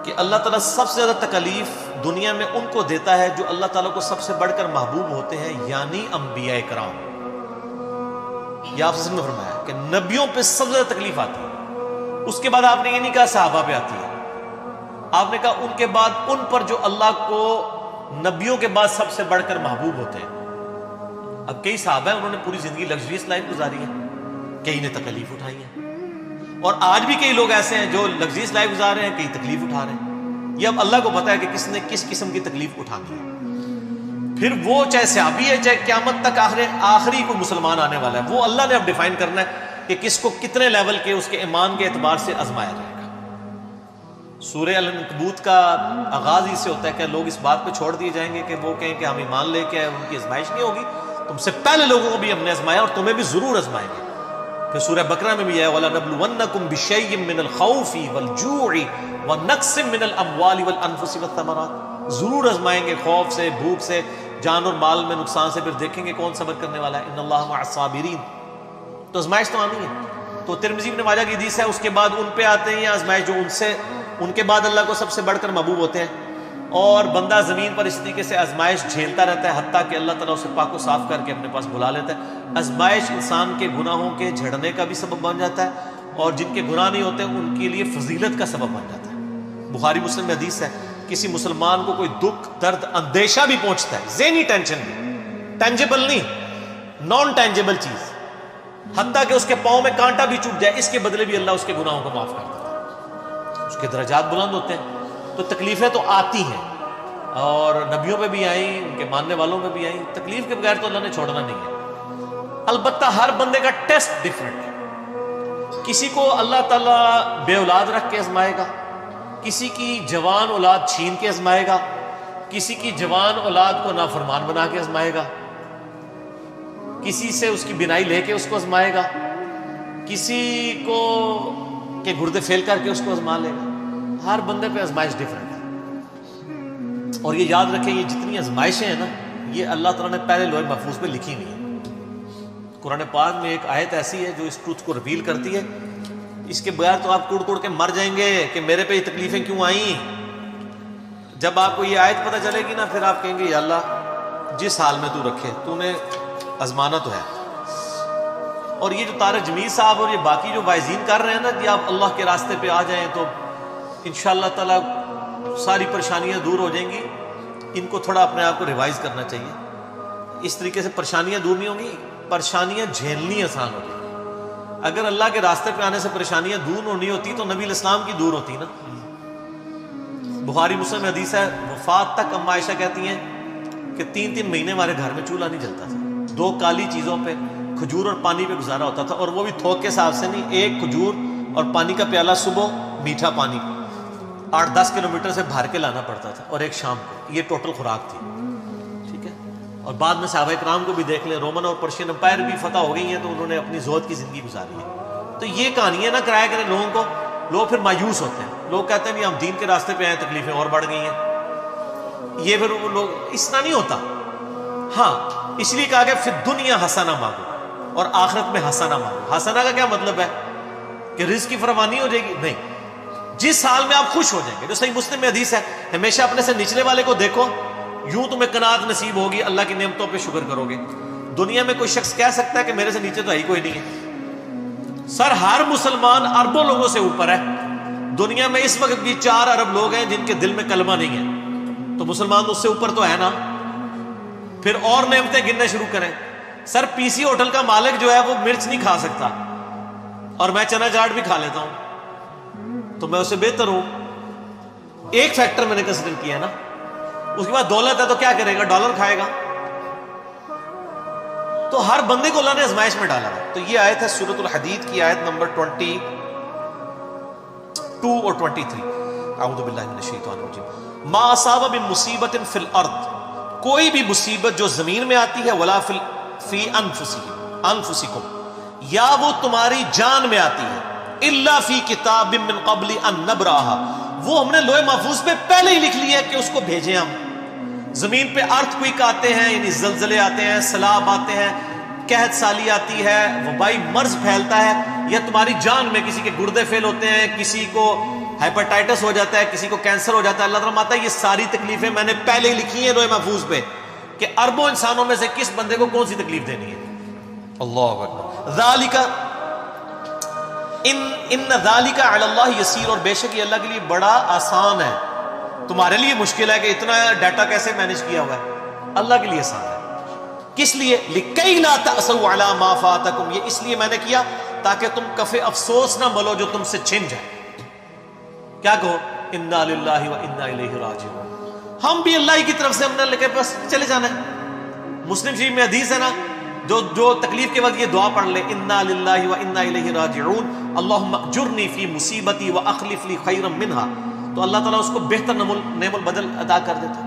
کہ اللہ تعالیٰ سب سے زیادہ تکلیف دنیا میں ان کو دیتا ہے جو اللہ تعالیٰ کو سب سے بڑھ کر محبوب ہوتے ہیں، یعنی انبیاء کرام۔ یہ آپ نے فرمایا کہ نبیوں پہ سب سے زیادہ تکلیف آتی ہے۔ اس کے بعد آپ نے یہ نہیں کہا صحابہ پہ آتی ہے، آپ نے کہا ان کے بعد ان پر جو اللہ کو نبیوں کے بعد سب سے بڑھ کر محبوب ہوتے ہیں۔ اب کئی صحابہ ہیں، انہوں نے پوری زندگی لگژریس لائف گزاری ہے، کئی نے تکلیف اٹھائی ہے، اور آج بھی کئی لوگ ایسے ہیں جو لگژریس لائف گزار رہے ہیں، کئی تکلیف اٹھا رہے ہیں۔ یہ اب اللہ کو پتا ہے کہ کس نے کس قسم کی تکلیف اٹھانی ہے۔ پھر وہ چاہے صحابی ہے، چاہے قیامت تک آخری کو مسلمان آنے والا ہے، وہ اللہ نے اب ڈیفائن کرنا ہے کہ کس کو کتنے لیول کے اس کے ایمان کے اعتبار سے آزمایا جائے گا۔ سورہ العنکبوت کا آغاز ہی سے ہوتا ہے کہ لوگ اس بات پہ چھوڑ دیے جائیں گے کہ وہ کہیں کہ ہم ایمان لے کے ان کی آزمائش نہیں ہوگی، تم سے پہلے لوگوں کو بھی ہم نے آزمایا اور تمہیں بھی ضرور آزمائیں گے۔ پھر سورہ بقرہ میں بھی ہے وَلَنَبْلُوَنَّكُمْ بِشَيْءٍ مِّنَ الْخَوْفِ وَالْجُوعِ وَنَقْصٍ مِّنَ الْأَمْوَالِ وَالْأَنفُسِ وَالثَّمَرَاتِ، ضرور آزمائیں گے، خوف سے، بھوک سے، جان اور مال میں نقصان سے، پھر دیکھیں گے کون صبر کرنے والا ہے۔ ان اللہ مع الصابرین، تو آزمائش تو آنی ہے۔ تو ترمذی ابن ماجہ کی حدیث ہے، اس کے بعد ان پہ آتے ہیں یہ آزمائش جو ان کے بعد اللہ کو سب سے بڑھ کر محبوب ہوتے ہیں، اور بندہ زمین پر اس طریقے سے آزمائش جھیلتا رہتا ہے حتیٰ کہ اللہ تعالیٰ اسے پاک و صاف کر کے اپنے پاس بلا لیتا ہے۔ آزمائش انسان کے گناہوں کے جھڑنے کا بھی سبب بن جاتا ہے، اور جن کے گناہ نہیں ہوتے ان کے لیے فضیلت کا سبب بن جاتا ہے۔ بخاری مسلم میں حدیث ہے، کسی مسلمان کو کوئی دکھ، درد، اندیشہ بھی پہنچتا ہے، ذہنی ٹینشن بھی، ٹینجیبل نہیں، نان ٹینجیبل چیز، حتیٰ کہ اس کے پاؤں میں کانٹا بھی چوٹ جائے، اس کے بدلے بھی اللہ اس کے گناہوں کو معاف کر دیتا ہے، اس کے درجات بلند ہوتے ہیں۔ تو تکلیفیں تو آتی ہیں، اور نبیوں پہ بھی آئیں، ان کے ماننے والوں پہ بھی آئیں، تکلیف کے بغیر تو اللہ نے چھوڑنا نہیں ہے۔ البتہ ہر بندے کا ٹیسٹ ڈیفرنٹ ہے، کسی کو اللہ تعالیٰ بے اولاد رکھ کے آزمائے گا، کسی کی جوان اولاد چھین کے آزمائے گا، کسی کی جوان اولاد کو نافرمان بنا کے آزمائے گا، کسی سے اس کی بینائی لے کے اس کو آزمائے گا، کسی کو کے گردے فیل کر کے اس کو آزما لے گا۔ ہر بندے پہ آزمائش ڈیفرنٹ ہے، اور یہ یاد رکھیں یہ جتنی آزمائشیں ہیں نا، یہ اللہ تعالیٰ نے پہلے لوح محفوظ پہ لکھی ہوئی ہیں۔ قرآن پاک میں ایک آیت ایسی ہے جو اس ٹروتھ کو ریویل کرتی ہے، اس کے بغیر تو آپ کڑ کڑ کے مر جائیں گے کہ میرے پہ یہ تکلیفیں کیوں آئیں۔ جب آپ کو یہ آیت پتہ چلے گی نا، پھر آپ کہیں گے یا اللہ جس حال میں تو رکھے، تو نے آزمانا تو ہے۔ اور یہ جو طارق جمیل صاحب اور یہ باقی جو وائزین کر رہے ہیں نا کہ آپ اللہ کے راستے پہ آ جائیں، تو انشاءاللہ تعالیٰ ساری پریشانیاں دور ہو جائیں گی۔ ان کو تھوڑا اپنے آپ کو ریوائز کرنا چاہیے۔ اس طریقے سے پریشانیاں دور نہیں ہوں گی، پریشانیاں جھیلنی آسان ہوگی۔ اگر اللہ کے راستے پہ آنے سے پریشانیاں دور ہونی ہوتی تو نبی الاسلام کی دور ہوتی نا۔ بخاری مسلم میں حدیث ہے، وفات تک اما عائشہ کہتی ہیں کہ 3 مہینے ہمارے گھر میں چولہا نہیں جلتا تھا، 2 کالی چیزوں پہ، کھجور اور پانی پہ گزارا ہوتا تھا، اور وہ بھی تھوک کے حساب سے نہیں، 1 کھجور اور پانی کا پیالہ صبح، میٹھا پانی 8-10 کلومیٹر سے بھر کے لانا پڑتا تھا، اور 1 شام کو، یہ ٹوٹل خوراک تھی، ٹھیک ہے۔ اور بعد میں صحابہ کرام کو بھی دیکھ لیں، رومن اور پرشین امپائر بھی فتح ہو گئی ہیں تو انہوں نے اپنی زہد کی زندگی گزاری ہے۔ تو یہ کہانیاں نہ کرایا کریں لوگوں کو، لوگ پھر مایوس ہوتے ہیں، لوگ کہتے ہیں ہم دین کے راستے پہ آئے، تکلیفیں اور بڑھ گئی ہیں۔ یہ پھر وہ لوگ اس طرح نہیں ہوتا۔ ہاں اس لیے کہا کہ فی الدنیا حسنہ مانگو اور آخرت میں حسنہ مانگو۔ حسنہ کا کیا مطلب ہے کہ رزق کی فراوانی ہو جائے گی؟ نہیں، جس حال میں آپ خوش ہو جائیں گے۔ جو صحیح مسلم میں حدیث ہے، ہمیشہ اپنے سے نچلے والے کو دیکھو، یوں تمہیں قناعت نصیب ہوگی، اللہ کی نعمتوں پہ شکر کرو گے۔ دنیا میں کوئی شخص کہہ سکتا ہے کہ میرے سے نیچے تو ہی کوئی نہیں ہے؟ سر ہر مسلمان اربوں لوگوں سے اوپر ہے۔ دنیا میں اس وقت بھی 4 ارب لوگ ہیں جن کے دل میں کلمہ نہیں ہے، تو مسلمان اس سے اوپر تو ہے نا۔ پھر اور نعمتیں گننے شروع کریں۔ سر پی سی ہوٹل کا مالک جو ہے وہ مرچ نہیں کھا سکتا، اور میں چنا چاٹ بھی کھا لیتا ہوں، تو میں اس سے بہتر ہوں۔ ایک فیکٹر میں نے کنسیڈر کیا ہے نا۔ اس کے بعد دولت ہے تو کیا کرے گا؟ ڈالر کھائے گا۔ تو ہر بندے کو اللہ نے آزمائش میں ڈالا ہے۔ تو یہ آیت ہے سورۃ الحدید کی آیت نمبر 22 اور 23۔ اعوذ باللہ من الشیطان الرجیم۔ ما اصاب من مصیبت فی الارض، کوئی بھی مصیبت جو زمین میں آتی ہے، ولا فی انفسکم، یا وہ تمہاری جان میں آتی ہے، الا فی کتاب من قبل ان نبرأها، وہ ہم نے لوح محفوظ پہ پہلے ہی لکھ لیا ہے کہ اس کو بھیجیں ہم۔ زمین پہ ارتھ کوئک آتے ہیں، یعنی زلزلے آتے ہیں، سیلاب آتے ہیں، قحط سالی آتی ہے، وبائی مرض پھیلتا ہے، یا تمہاری جان میں کسی کے گردے فیل ہوتے ہیں، کسی کو ہیپاٹائٹس ہو جاتا ہے، کسی کو کینسر ہو جاتا ہے، اللہ تعالیٰ ماتا ہے یہ ساری تکلیفیں میں نے پہلے ہی لکھی ہیں لوح محفوظ پہ کہ اربوں انسانوں میں سے کس بندے کو کون سی تکلیف دینی ہے. اللہ اکبر. ذالک ان ذالک علی اللہ یسیر، اور بے شک یہ اللہ کے لیے بڑا آسان ہے. تمہارے لیے مشکل ہے کہ اتنا ڈیٹا کیسے مینج کیا ہوا ہے، اللہ کے لیے آسان ہے. کس لیے؟ لکی لا تأسوا علی ما فاتکم، یہ اس لیے میں نے کیا تاکہ تم کف افسوس نہ ملو جو تم سے چھن جائے. کیا کہو؟ انا للہ و انا الیہ راجعون، ہم بھی اللہ کی طرف سے ہم نے لے کے بس چلے جانا ہے. مسلم شریف میں حدیث ہے نا، جو تکلیف کے وقت یہ دعا پڑھ لے، انا للہ و انا الیہ راجعون اللہم اجرنی فی مصیبتی واخلف لی خیرا منہا، تو اللہ تعالیٰ اس کو بہتر نعم البدل ادا کر دیتا ہے.